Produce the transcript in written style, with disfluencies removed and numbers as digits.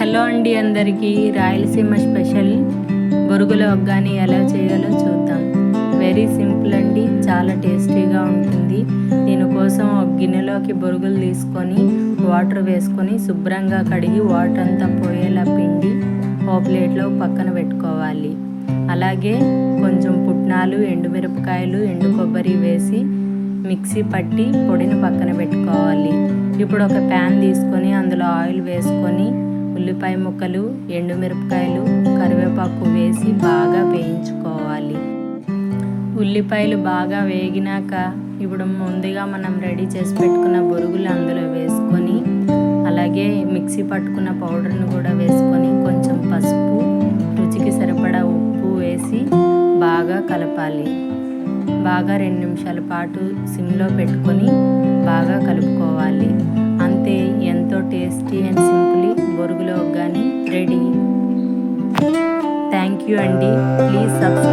Hello అండి అందరికీ. Rayalaseema special బొరుగుల ఒగ్గాని ఎలా చేయాలో చూద్దాం. వెరీ సింపుల్ అండి, చాలా టేస్టీగా ఉంటుంది. దీనికోసం ఒక గిన్నెలోకి బొరుగులు తీసుకొని వాటర్ వేసుకొని శుభ్రంగా కడిగి వాటర్ అంతా పోయేలా పిండి ఓ ప్లేట్లో పక్కన పెట్టుకోవాలి. అలాగే కొంచెం పుట్నాలు, ఎండుమిరపకాయలు, ఎండు కొబ్బరి వేసి మిక్సీ పట్టి పొడిని పక్కన పెట్టుకోవాలి. ఇప్పుడు ఒక ప్యాన్ తీసుకొని అందులో ఆయిల్ వేసుకొని ఉల్లిపాయ ముక్కలు, ఎండుమిరపకాయలు, కరివేపాకు వేసి బాగా వేయించుకోవాలి. ఉల్లిపాయలు బాగా వేగినాక ఇప్పుడు ముందుగా మనం రెడీ చేసి పెట్టుకున్న బొరుగులు అందులో వేసుకొని అలాగే మిక్సీ పట్టుకున్న పౌడర్ని కూడా వేసుకొని కొంచెం పసుపు, రుచికి సరిపడా ఉప్పు వేసి బాగా కలపాలి. బాగా 2 నిమిషాల పాటు సిమ్లో పెట్టుకొని బాగా కలుపుకోవాలి. అంతే, ఎంతో టేస్టీ అండ్ సింపుల్ బొరుగుల ఒగ్గాని రెడీ. థ్యాంక్ యూ అండి. Please subscribe.